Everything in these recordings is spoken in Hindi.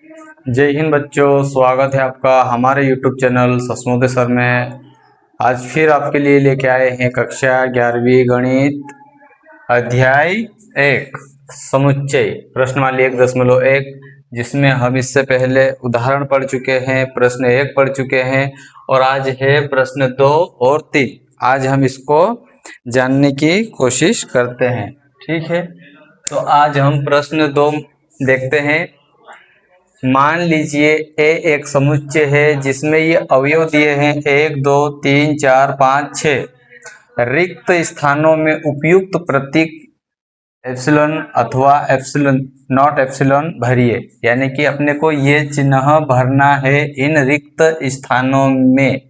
जय हिंद बच्चों, स्वागत है आपका हमारे YouTube चैनल सस्मोदे सर में। आज फिर आपके लिए लेके आए हैं कक्षा 11वीं गणित अध्याय 1 समुच्चय प्रश्नवाली 1.1, जिसमें हम इससे पहले उदाहरण पढ़ चुके हैं, प्रश्न 1 पढ़ चुके हैं और आज है प्रश्न 2 और 3। आज हम इसको जानने की कोशिश करते हैं। ठीक है, तो आज हम प्रश्न 2 देखते हैं। मान लीजिए ए एक समुच्चय है जिसमें ये अवयव दिए हैं 1 2 3 4 5 6। रिक्त स्थानों में उपयुक्त प्रतीक एप्सिलॉन अथवा एप्सिलॉन नॉट एप्सिलॉन भरिए, यानी कि अपने को ये चिन्ह भरना है इन रिक्त स्थानों में।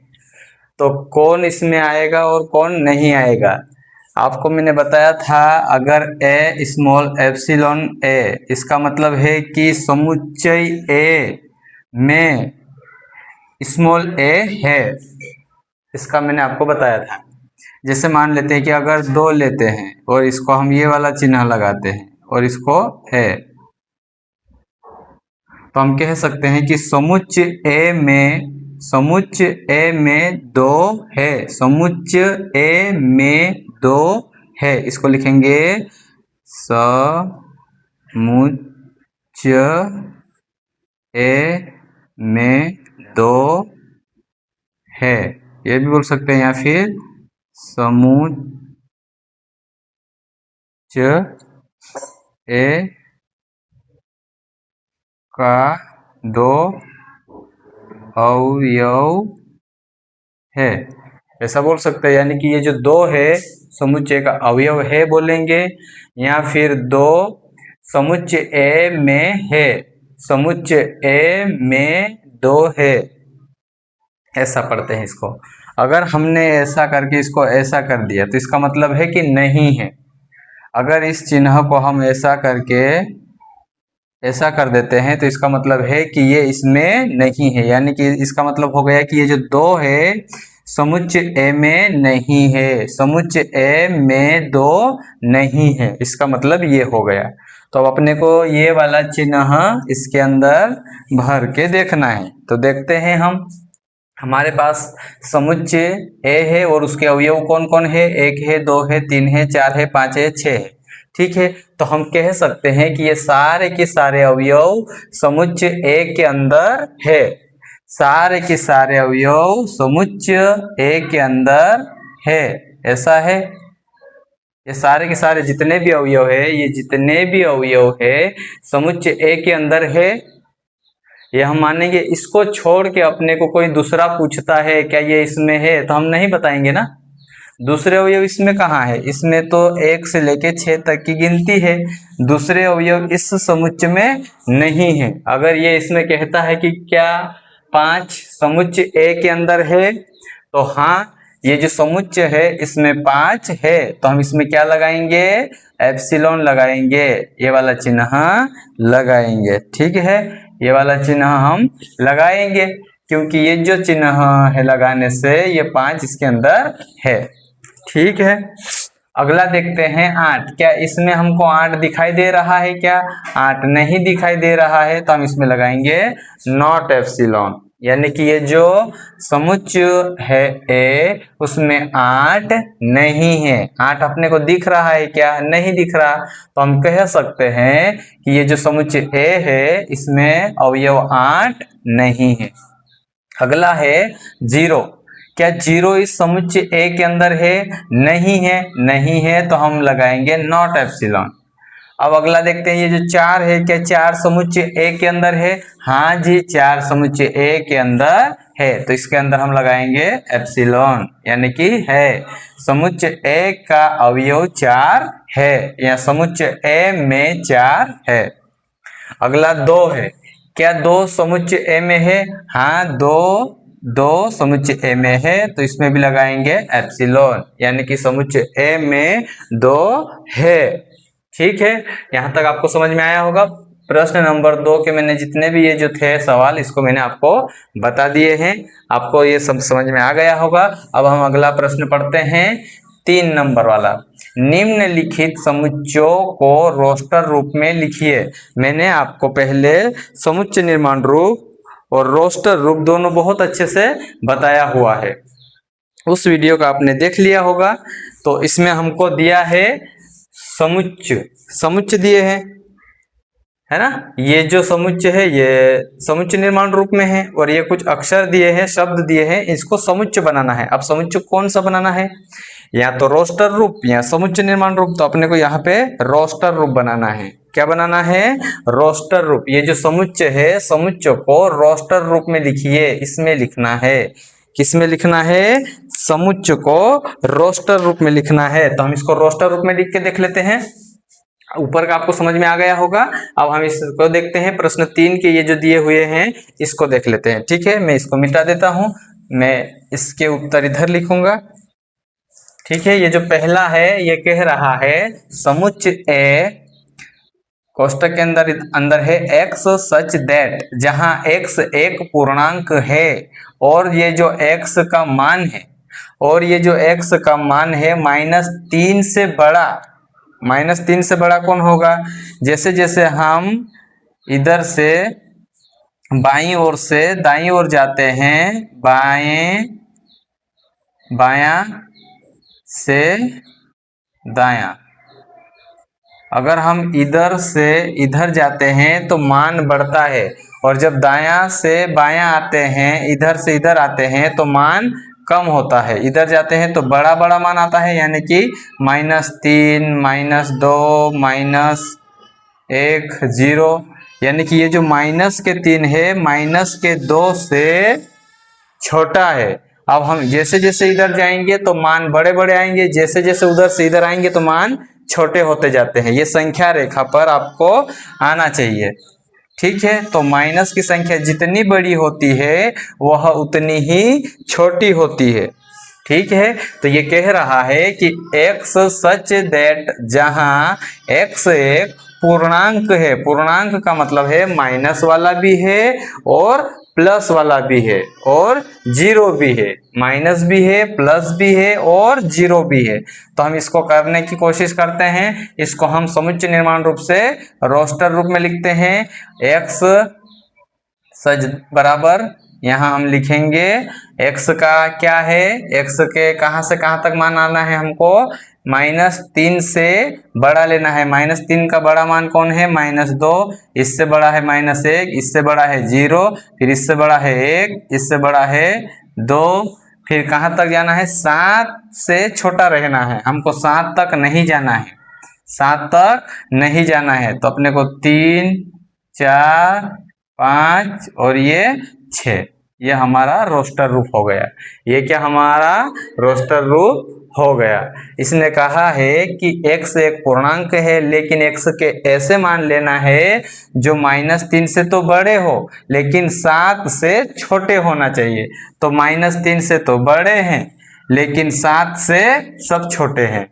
तो कौन इसमें आएगा और कौन नहीं आएगा। आपको मैंने बताया था, अगर ए स्मॉल एप्सिलॉन ए, इसका मतलब है कि समुच्चय ए में स्मॉल ए है। इसका मैंने आपको बताया था। जैसे मान लेते हैं कि अगर 2 लेते हैं और इसको हम ये वाला चिन्ह लगाते हैं और इसको है, तो हम कह सकते हैं कि समुच्चय ए में 2 है। समुच्चय ए में 2 है, इसको लिखेंगे समुच्चय ए में 2 है, ये भी बोल सकते हैं, या फिर समुच्चय ए का 2 अवयव है, ऐसा बोल सकते हैं। यानी कि ये जो 2 है समुच्चय का अवयव है बोलेंगे, या फिर 2 समुच्चय ए में है। समुच्चय ए में 2 है, ऐसा पढ़ते हैं इसको। अगर हमने ऐसा करके इसको ऐसा कर दिया तो इसका मतलब है कि नहीं है। अगर इस चिन्ह को हम ऐसा करके ऐसा कर देते हैं तो इसका मतलब है कि ये इसमें नहीं है, यानी कि इसका मतलब हो गया कि ये जो 2 है समुच्चय ए में नहीं है। समुच्चय ए में 2 नहीं है, इसका मतलब ये हो गया। तो अब अपने को ये वाला चिन्ह इसके अंदर भर के देखना है। तो देखते हैं हम। हमारे पास समुच्चय ए है और उसके अवयव कौन कौन है। 1 है, 2 है, 3 है, 4 है, 5 है, 6 है। ठीक है, तो हम कह सकते हैं कि ये सारे के सारे अवयव समुच्चय ए के अंदर है। सारे के सारे अवयव समुच्चय ए के अंदर है, ऐसा है। ये सारे के सारे जितने भी अवयव है, ये जितने भी अवयव है समुच्चय ए के अंदर है, ये हम मानेंगे। इसको छोड़ के अपने को कोई दूसरा पूछता है क्या ये इसमें है, तो हम नहीं बताएंगे ना। दूसरे अवयव इसमें कहाँ है, इसमें तो 1 से लेके 6 तक की गिनती है। दूसरे अवयव इस समुच्चय में नहीं है। अगर ये इसमें कहता है कि क्या 5 समुच्चय ए के अंदर है, तो हाँ, ये जो समुच्चय है इसमें 5 है, तो हम इसमें क्या लगाएंगे, एप्सिलॉन लगाएंगे, ये वाला चिन्ह लगाएंगे। ठीक है, ये वाला चिन्ह हम लगाएंगे, क्योंकि ये जो चिन्ह है लगाने से ये 5 इसके अंदर है। ठीक है, अगला देखते हैं 8। क्या इसमें हमको 8 दिखाई दे रहा है क्या। 8 नहीं दिखाई दे रहा है, तो हम इसमें लगाएंगे नॉट एप्सिलॉन। यानी कि ये जो समुच्चय है ए उसमें 8 नहीं है। 8 अपने को दिख रहा है क्या, नहीं दिख रहा, तो हम कह सकते हैं कि ये जो समुच्चय ए है इसमें अवयव 8 नहीं है। अगला है 0। क्या 0 इस समुच्चय ए के अंदर है, नहीं है। नहीं है तो हम लगाएंगे नॉट एप्सिलॉन। अब अगला देखते हैं, ये जो 4 है, क्या 4 समुच्चय ए के अंदर है, हाँ जी 4 समुच्चय ए के अंदर है, तो इसके अंदर हम लगाएंगे एप्सिलॉन, यानी कि है। समुच्चय ए का अवयव 4 है, या समुच्चय ए में 4 है। अगला 2 है। क्या 2 समुच्चय ए में है, हाँ 2 समुच्चय ए में है, तो इसमें भी लगाएंगे एप्सिलॉन, यानी कि समुच्चय ए में 2 है। ठीक है, यहाँ तक आपको समझ में आया होगा। प्रश्न नंबर 2 के मैंने जितने भी ये जो थे सवाल, इसको मैंने आपको बता दिए हैं। आपको ये सब समझ में आ गया होगा। अब हम अगला प्रश्न पढ़ते हैं, 3 नंबर वाला। निम्नलिखित समुच्चयों को रोस्टर रूप में लिखिए। मैंने आपको पहले समुच्चय निर्माण रूप और रोस्टर रूप दोनों बहुत अच्छे से बताया हुआ है, उस वीडियो का आपने देख लिया होगा। तो इसमें हमको दिया है समुच्चय दिए हैं, है ना। ये जो समुच्चय है ये समुच्चय निर्माण रूप में है, और ये कुछ अक्षर दिए हैं, शब्द दिए हैं, इसको समुच्चय बनाना है। अब समुच्चय कौन सा बनाना है, या तो रोस्टर रूप या समुच्चय निर्माण रूप। तो अपने को यहाँ पे रोस्टर रूप बनाना है। क्या बनाना है, रोस्टर रूप। ये जो समुच्चय है, समुच्चय को रोस्टर रूप में लिखिए, इसमें लिखना है। किसमें लिखना है, समुच्चय को रोस्टर रूप में लिखना है। तो हम इसको रोस्टर रूप में लिख के देख लेते हैं। ऊपर का आपको समझ में आ गया होगा। अब हम इसको देखते हैं, प्रश्न 3 के ये जो दिए हुए हैं इसको देख लेते हैं। ठीक है, मैं इसको मिटा देता हूं, मैं इसके उत्तर इधर लिखूंगा। ठीक है, ये जो पहला है ये कह रहा है समुच्चय ए कोष्टक के अंदर है x सच दैट, जहां x एक पूर्णांक है और ये जो x का मान है, और ये जो x का मान है -3 से बड़ा। -3 से बड़ा कौन होगा, जैसे जैसे हम इधर से बाईं ओर से दाईं ओर जाते हैं, बायां से दायां, अगर हम इधर से इधर जाते हैं तो मान बढ़ता है, और जब दायां से बायां आते हैं, इधर से इधर आते हैं तो मान कम होता है। इधर जाते हैं तो बड़ा बड़ा मान आता है, यानी कि -3, -2, -1, 0। यानी कि ये जो -3 है -2 से छोटा है। अब हम जैसे जैसे इधर जाएंगे तो मान बड़े बड़े आएंगे, जैसे जैसे उधर से इधर आएंगे तो मान छोटे होते जाते हैं। ये संख्या रेखा पर आपको आना चाहिए। ठीक है, तो माइनस की संख्या जितनी बड़ी होती है वह उतनी ही छोटी होती है। ठीक है, तो ये कह रहा है कि x सच दैट, जहां x एक पूर्णांक है। पूर्णांक का मतलब है माइनस वाला भी है और प्लस वाला भी है और जीरो भी है। माइनस भी है, प्लस भी है और जीरो भी है। तो हम इसको करने की कोशिश करते हैं। इसको हम समुच्चय निर्माण रूप से रोस्टर रूप में लिखते हैं। x सच बराबर, यहाँ हम लिखेंगे x का क्या है, x के कहाँ से कहाँ तक मान आना है हमको, -3 से बड़ा लेना है। -3 का बड़ा मान कौन है, -2, इससे बड़ा है -1, इससे बड़ा है 0, फिर इससे बड़ा है 1, इससे बड़ा है 2, फिर कहाँ तक जाना है, 7 से छोटा रहना है हमको, 7 तक नहीं जाना है, 7 तक नहीं जाना है। तो अपने को 3, 4, 5 और ये 6, ये हमारा रोस्टर रूप हो गया। ये क्या हमारा रोस्टर रूप हो गया। इसने कहा है कि x एक पूर्णांक है, लेकिन x के ऐसे मान लेना है जो -3 से तो बड़े हो लेकिन 7 से छोटे होना चाहिए। तो -3 से तो बड़े हैं लेकिन 7 से सब छोटे हैं।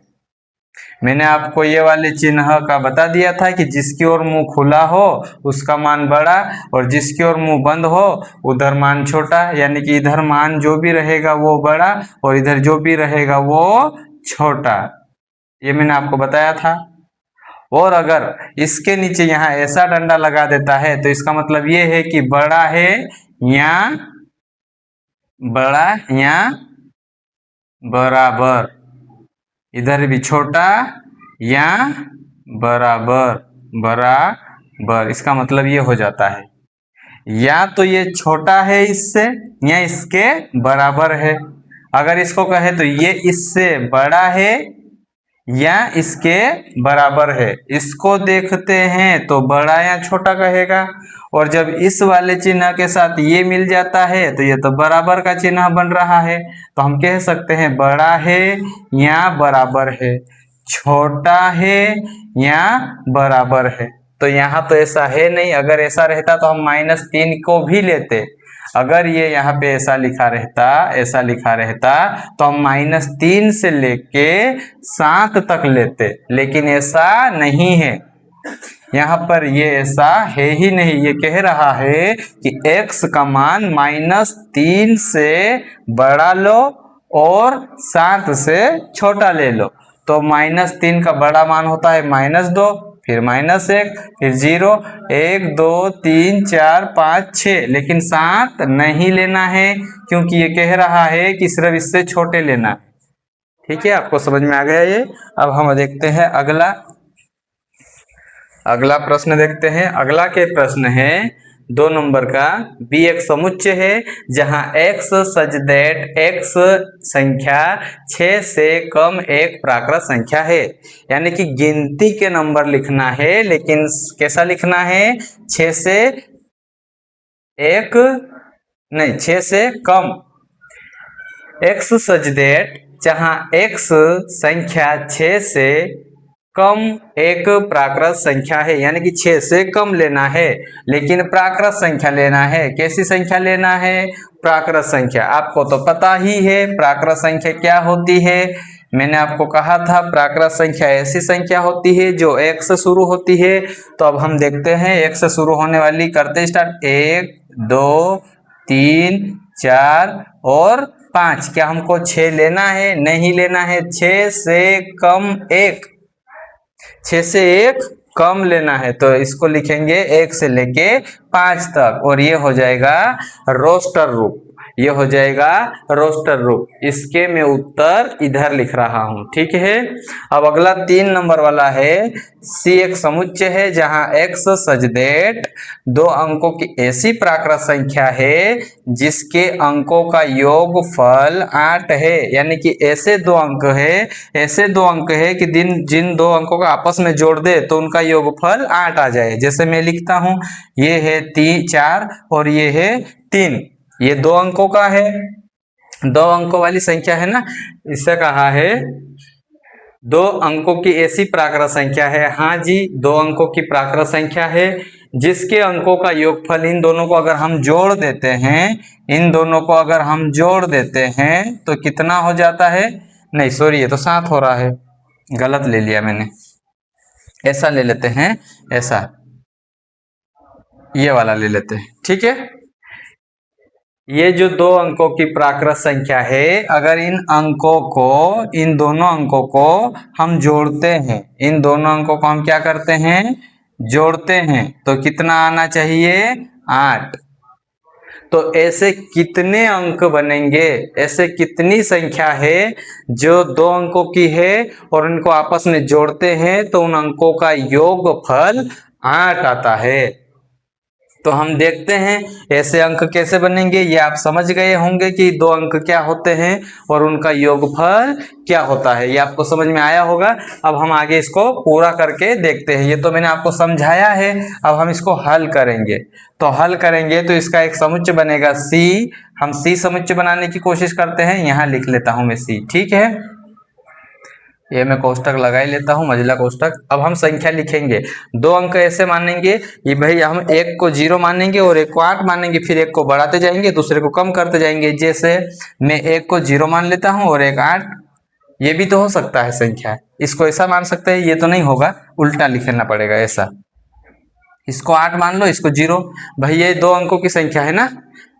मैंने आपको ये वाले चिन्ह का बता दिया था कि जिसकी ओर मुंह खुला हो उसका मान बड़ा, और जिसकी ओर मुंह बंद हो उधर मान छोटा। यानी कि इधर मान जो भी रहेगा वो बड़ा और इधर जो भी रहेगा वो छोटा। ये मैंने आपको बताया था। और अगर इसके नीचे यहाँ ऐसा डंडा लगा देता है तो इसका मतलब ये है कि बड़ा है या बराबर, इधर भी छोटा या बराबर। इसका मतलब ये हो जाता है या तो ये छोटा है इससे या इसके बराबर है। अगर इसको कहे तो ये इससे बड़ा है या इसके बराबर है। इसको देखते हैं तो बड़ा या छोटा कहेगा, और जब इस वाले चिन्ह के साथ ये मिल जाता है तो ये तो बराबर का चिन्ह बन रहा है। तो हम कह सकते हैं बड़ा है या बराबर है, छोटा है या बराबर है। तो यहाँ तो ऐसा है नहीं। अगर ऐसा रहता तो हम -3 को भी लेते। अगर ये यहाँ पे ऐसा लिखा रहता तो हम -3 से लेके 7 तक लेते, लेकिन ऐसा नहीं है। यहाँ पर ये ऐसा है ही नहीं। ये कह रहा है कि x का मान -3 से बड़ा लो और 7 से छोटा ले लो। तो -3 का बड़ा मान होता है -2, फिर -1, फिर 0, 1 2 3 4 5 6, लेकिन 7 नहीं लेना है क्योंकि ये कह रहा है कि सिर्फ इससे छोटे लेना है। ठीक है, आपको समझ में आ गया ये। अब हम देखते हैं अगला प्रश्न देखते हैं। अगला के प्रश्न है 2 नंबर का। B एक समुच्चय है जहां x सच दैट x संख्या 6 से कम एक प्राकृत संख्या है। यानी कि गिनती के नंबर लिखना है, लेकिन कैसा लिखना है? 6 से एक नहीं, 6 से कम। x सच दैट जहां x संख्या 6 से कम एक प्राकृत संख्या है, यानी कि 6 से कम लेना है, लेकिन प्राकृत संख्या लेना है। कैसी संख्या लेना है? प्राकृत संख्या। आपको तो पता ही है प्राकृत संख्या क्या होती है। मैंने आपको कहा था प्राकृत संख्या ऐसी संख्या होती है जो 1 से शुरू होती है। तो अब हम देखते हैं 1 से शुरू होने वाली, करते स्टार्ट। 1 2 3 4 और 5। क्या हमको 6 लेना है? नहीं लेना है। 6 से कम एक, 6 से एक कम लेना है, तो इसको लिखेंगे 1 से लेके 5 तक, और ये हो जाएगा रोस्टर रूप। ये हो जाएगा रोस्टर रूप। इसके मैं उत्तर इधर लिख रहा हूं। ठीक है। अब अगला 3 नंबर वाला है। C एक समुच्चय है जहां x सच दैट 2 अंकों की ऐसी प्राकृत संख्या है जिसके अंकों का योगफल 8 है। यानी कि ऐसे 2 अंक है कि जिन 2 अंकों का आपस में जोड़ दे तो उनका योगफल 8 आ जाए। जैसे मैं लिखता हूं, ये है 4 और ये है 3। ये 2 अंकों का है, 2 अंकों वाली संख्या है ना, इससे कहा है 2 अंकों की ऐसी प्राकृत संख्या है। हाँ जी, 2 अंकों की प्राकृत संख्या है जिसके अंकों का योगफल, इन दोनों को अगर हम जोड़ देते हैं, इन दोनों को अगर हम जोड़ देते हैं तो कितना हो जाता है? नहीं सॉरी, ये तो 7 हो रहा है, गलत ले लिया मैंने। ऐसा ले लेते हैं, ऐसा ये वाला ले लेते हैं। ठीक है। ये जो 2 अंकों की प्राकृत संख्या है, अगर इन दोनों अंकों को हम जोड़ते हैं, इन दोनों अंकों को हम क्या करते हैं? जोड़ते हैं, तो कितना आना चाहिए? 8। तो ऐसे कितने अंक बनेंगे? ऐसे कितनी संख्या है जो 2 अंकों की है और उनको आपस में जोड़ते हैं तो उन अंकों का योगफल 8 आता है। तो हम देखते हैं ऐसे अंक कैसे बनेंगे। ये आप समझ गए होंगे कि 2 अंक क्या होते हैं और उनका योगफल क्या होता है। ये आपको समझ में आया होगा। अब हम आगे इसको पूरा करके देखते हैं। ये तो मैंने आपको समझाया है, अब हम इसको हल करेंगे। तो हल करेंगे तो इसका एक समुच्चय बनेगा C। हम C समुच्चय बनाने की कोशिश करते हैं। यहाँ लिख लेता हूं मैं C। ठीक है, ये मैं कोष्टक लगा ही लेता हूँ, मझला कोष्टक। अब हम संख्या लिखेंगे। 2 अंक ऐसे मानेंगे, ये भाई हम 1 को 0 मानेंगे और 1 को 8 मानेंगे, फिर 1 को बढ़ाते जाएंगे, दूसरे को कम करते जाएंगे। जैसे मैं 1 को 0 मान लेता हूँ और 1 8। ये भी तो हो सकता है संख्या, इसको ऐसा मान सकते हैं। ये तो नहीं होगा, उल्टा लिखना पड़ेगा ऐसा। इसको 8 मान लो, इसको 0। भाई ये 2 अंकों की संख्या है ना,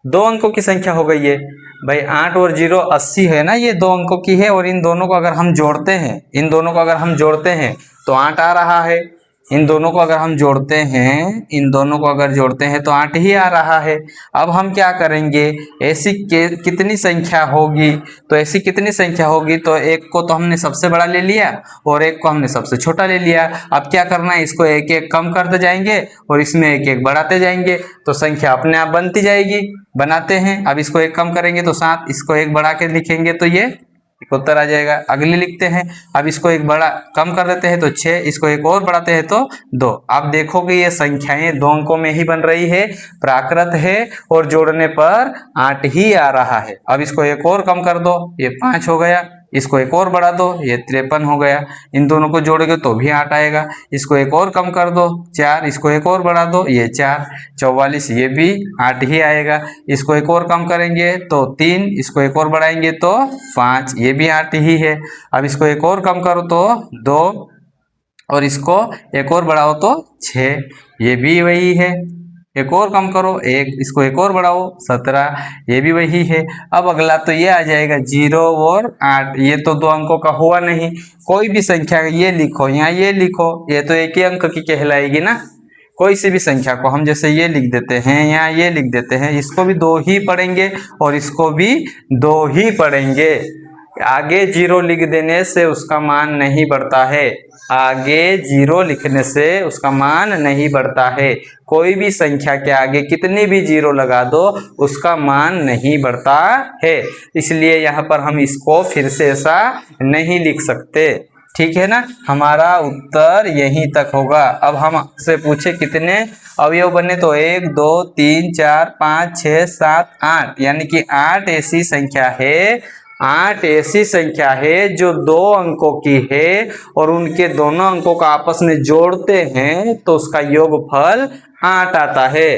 2 अंकों की संख्या हो गई ये। भाई 8 और 0 80 है ना, ये 2 अंकों की है। और इन दोनों को अगर हम जोड़ते हैं, इन दोनों को अगर हम जोड़ते हैं तो 8 आ रहा है। इन दोनों को अगर हम जोड़ते हैं, इन दोनों को अगर जोड़ते हैं तो 8 ही आ रहा है। अब हम क्या करेंगे? ऐसी कितनी संख्या होगी? तो ऐसी कितनी संख्या होगी? तो 1 को तो हमने सबसे बड़ा ले लिया और 1 को हमने सबसे छोटा ले लिया। अब क्या करना है? इसको 1 1 कम करते जाएंगे और इसमें 1 1 बढ़ाते जाएंगे, तो संख्या अपने आप बनती जाएगी। बनाते हैं। अब इसको 1 कम करेंगे तो 7, इसको 1 बढ़ा के लिखेंगे तो ये उत्तर आ जाएगा। अगले लिखते हैं। अब इसको 1 बड़ा कम कर देते हैं तो 6, इसको 1 और बढ़ाते हैं तो 2। आप देखोगे ये संख्याएं 2 अंकों में ही बन रही है, प्राकृत है और जोड़ने पर 8 ही आ रहा है। अब इसको 1 और कम कर दो, ये 5 हो गया। इसको 1 और बढ़ा दो, ये 53 हो गया। इन दोनों को जोड़ोगे तो भी 8 आएगा। इसको 1 और कम कर दो 4, इसको 1 और बढ़ा दो, ये 4 44, ये भी 8 ही आएगा। इसको 1 और कम करेंगे तो 3, इसको 1 और बढ़ाएंगे तो 5, ये भी 8 ही है। अब इसको 1 और कम करो तो 2 और इसको 1 और बढ़ाओ तो 6, ये भी वही है। एक और कम करो, एक इसको एक और बढ़ाओ 17, ये भी वही है। अब अगला तो ये आ जाएगा 0 और 8, ये तो दो अंकों का हुआ नहीं। कोई भी संख्या ये लिखो, यहाँ ये लिखो, ये तो एक ही अंक की कहलाएगी ना। कोई सी भी संख्या को हम जैसे ये लिख देते हैं, यहाँ ये लिख देते हैं, इसको भी दो ही पढ़ेंगे और इसको भी दो ही पढ़ेंगे। आगे 0 लिख देने से उसका मान नहीं बढ़ता है, आगे 0 लिखने से उसका मान नहीं बढ़ता है। कोई भी संख्या के आगे कितनी भी 0 लगा दो उसका मान नहीं बढ़ता है, इसलिए यहाँ पर हम इसको फिर से ऐसा नहीं लिख सकते। ठीक है ना, हमारा उत्तर यहीं तक होगा। अब हम से पूछे कितने अवयव बने, तो 1 2 3 4 5 6 7 8, यानी कि 8 ऐसी संख्या है, 8 ऐसी संख्या है जो दो अंकों की है और उनके दोनों अंकों का आपस में जोड़ते हैं तो उसका योगफल 8 आता है।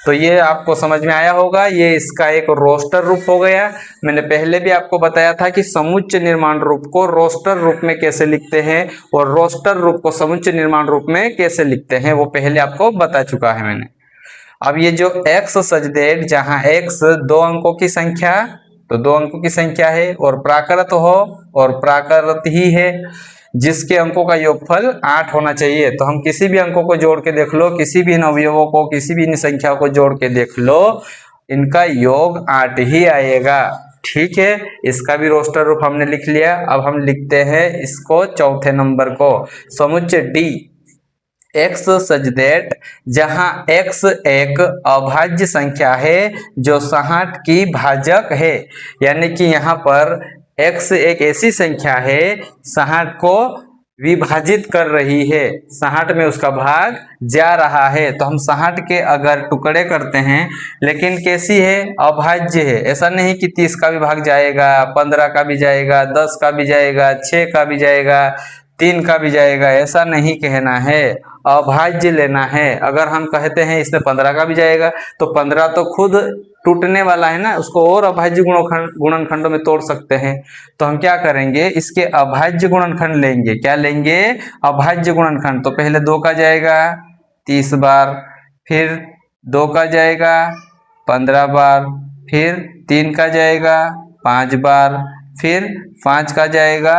तो ये आपको समझ में आया होगा, ये इसका एक रोस्टर रूप हो गया। मैंने पहले भी आपको बताया था कि समुच्चय निर्माण रूप को रोस्टर रूप में कैसे लिखते हैं और रोस्टर रूप को समुच्चय निर्माण रूप में कैसे लिखते हैं, वो पहले आपको बता चुका है मैंने। अब ये जो x सच दैट, जहां x दो अंकों की संख्या, तो दो अंकों की संख्या है और प्राकृत हो, और प्राकृत ही है जिसके अंकों का योगफल 8 होना चाहिए। तो हम किसी भी अंकों को जोड़ के देख लो, किसी भी इन अवयवों को, किसी भी इन संख्याओं को जोड़ के देख लो, इनका योग 8 ही आएगा। ठीक है, इसका भी रोस्टर रूप हमने लिख लिया। अब हम लिखते हैं इसको चौथे नंबर को, समुच्चय डी x सच दैट, जहां x एक अभाज्य संख्या है जो 60 की भाजक है, यानी कि यहाँ पर x एक ऐसी संख्या है 60 को विभाजित कर रही है, 60 में उसका भाग जा रहा है। तो हम 60 के अगर टुकड़े करते हैं, लेकिन कैसी है, अभाज्य है। ऐसा नहीं कि 30 का भी भाग जाएगा, 15 का भी जाएगा, 10 का भी जाएगा, 6 का भी जाएगा, 3 का भी जाएगा, ऐसा नहीं कहना है, अभाज्य लेना है। अगर हम कहते हैं इसमें 15 का भी जाएगा तो 15 तो खुद टूटने वाला है ना, उसको और अभाज्य गुणनखंडों में तोड़ सकते हैं। तो हम क्या करेंगे, इसके अभाज्य गुणनखंड लेंगे। क्या लेंगे, अभाज्य गुणनखंड। तो पहले 2 का जाएगा 30 बार, फिर 2 का जाएगा 15 बार, फिर 3 का जाएगा 5 बार, फिर 5 का जाएगा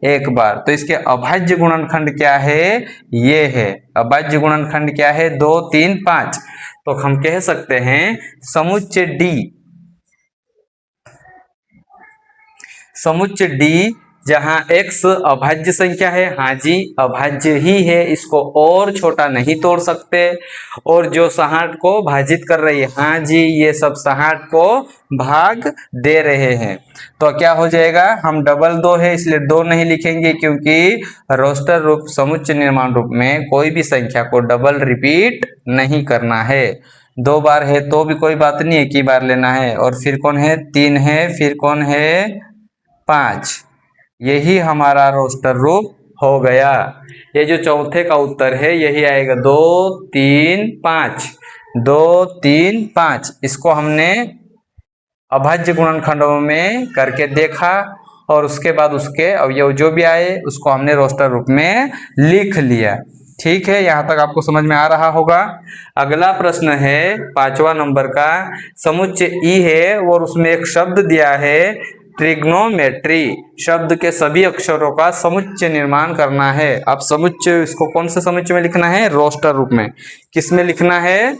1 बार। तो इसके अभाज्य गुणनखंड क्या है, ये है अभाज्य गुणनखंड क्या है, 2 3 5। तो हम कह सकते हैं समुच्चय डी, समुच्चय डी जहां x अभाज्य संख्या है, हाँ जी अभाज्य ही है, इसको और छोटा नहीं तोड़ सकते, और जो 60 को भाजित कर रही है, हाँ जी ये सब 60 को भाग दे रहे हैं। तो क्या हो जाएगा, हम डबल 2 है इसलिए 2 नहीं लिखेंगे, क्योंकि रोस्टर रूप समुच्चय निर्माण रूप में कोई भी संख्या को डबल रिपीट नहीं करना है। 2 बार है तो भी कोई बात नहीं, एक ही बार लेना है। और फिर कौन है, 3 है, फिर कौन है 5, यही हमारा रोस्टर रूप हो गया। ये जो चौथे का उत्तर है यही आएगा, 2 3 5, 2 3 5। इसको हमने अभाज्य गुणनखंडों में करके देखा और उसके बाद उसके अवयव जो भी आए उसको हमने रोस्टर रूप में लिख लिया। ठीक है, यहाँ तक आपको समझ में आ रहा होगा। अगला प्रश्न है 5वां नंबर का, समुच्चय ई है और उसमें एक शब्द दिया है ट्रिग्नोमेट्री, शब्द के सभी अक्षरों का समुच्चय निर्माण करना है। अब समुच्चय, इसको कौन से समुच्चय में लिखना है, रोस्टर रूप में। किस में लिखना है,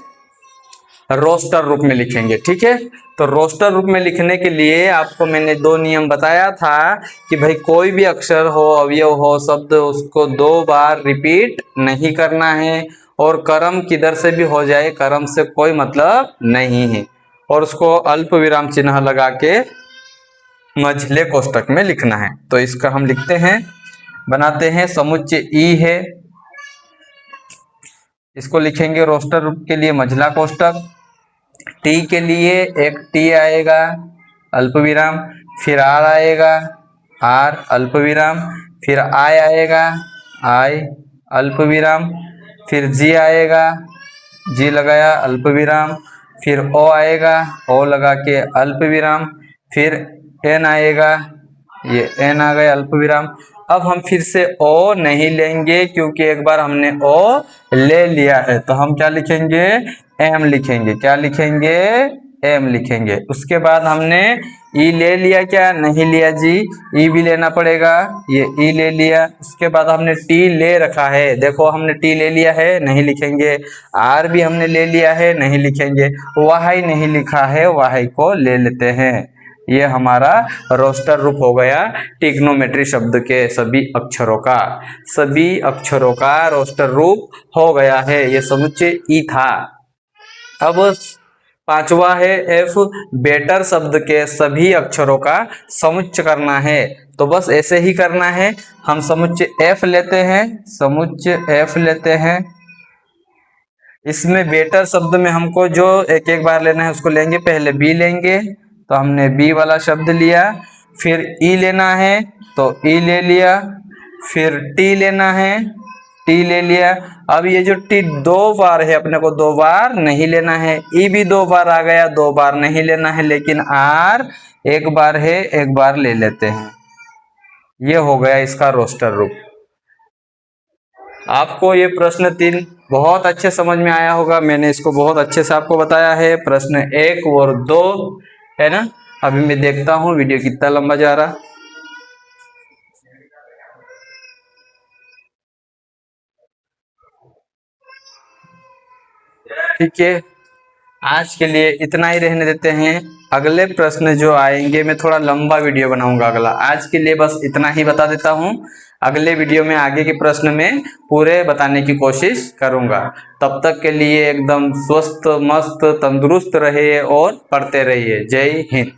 रोस्टर रूप में लिखेंगे। ठीक है, तो रोस्टर रूप में लिखने के लिए आपको मैंने 2 नियम बताया था कि भाई कोई भी अक्षर हो, अवयव हो, शब्द, उसको 2 बार रिपीट नहीं करना है, और क्रम किधर से भी हो जाए क्रम से कोई मतलब नहीं है, और उसको अल्प विराम चिन्ह लगा के मझले कोष्टक में लिखना है। तो इसका हम लिखते हैं, बनाते हैं, समुच्चय ई है, इसको लिखेंगे रोस्टर रूप के लिए मझला कोष्टक। टी के लिए एक टी आएगा अल्प विराम, फिर आर आएगा आर अल्प विराम, फिर आई आएगा आई अल्प विराम, फिर जी आएगा जी लगाया अल्प विराम, फिर ओ आएगा ओ लगा के अल्प विराम, फिर एन आएगा, ये एन आ गया अल्प विराम। अब हम फिर से ओ नहीं लेंगे क्योंकि एक बार हमने ओ ले लिया है, तो हम क्या लिखेंगे, एम लिखेंगे। क्या लिखेंगे? एम लिखेंगे। उसके बाद हमने ई ले लिया क्या? नहीं लिया जी, ई भी लेना पड़ेगा। ये ई ले लिया। उसके बाद हमने टी ले रखा है, देखो हमने टी ले लिया है, नहीं लिखेंगे। आर भी हमने ले लिया है, नहीं लिखेंगे। वाई नहीं लिखा है, वाई को ले लेते हैं। ये हमारा रोस्टर रूप हो गया टिग्नोमेट्री शब्द के सभी अक्षरों का रोस्टर रूप हो गया है। ये समुच्चय ई था। अब पांचवा है एफ, बेटर शब्द के सभी अक्षरों का समुच्चय करना है। तो बस ऐसे ही करना है। हम समुच्चय एफ लेते हैं, समुच्चय एफ लेते हैं। इसमें बेटर शब्द में हमको जो एक एक बार लेना है उसको लेंगे। पहले बी लेंगे, तो हमने बी वाला शब्द लिया। फिर ई लेना है, तो ई ले लिया। फिर टी लेना है, टी ले लिया। अब ये जो टी दो बार है, अपने को दो बार नहीं लेना है। ई भी दो बार आ गया, दो बार नहीं लेना है। लेकिन आर एक बार है, एक बार ले लेते हैं। ये हो गया इसका रोस्टर रूप। आपको ये प्रश्न 3 बहुत अच्छे समझ में आया होगा। मैंने इसको बहुत अच्छे से आपको बताया है। प्रश्न 1 और 2 है ना। अभी मैं देखता हूँ वीडियो कितना लंबा जा रहा। ठीक है, आज के लिए इतना ही रहने देते हैं। अगले प्रश्न जो आएंगे, मैं थोड़ा लंबा वीडियो बनाऊंगा अगला। आज के लिए बस इतना ही बता देता हूँ। अगले वीडियो में आगे के प्रश्न में पूरे बताने की कोशिश करूंगा। तब तक के लिए एकदम स्वस्थ, मस्त, तंदुरुस्त रहिए और पढ़ते रहिए। जय हिंद।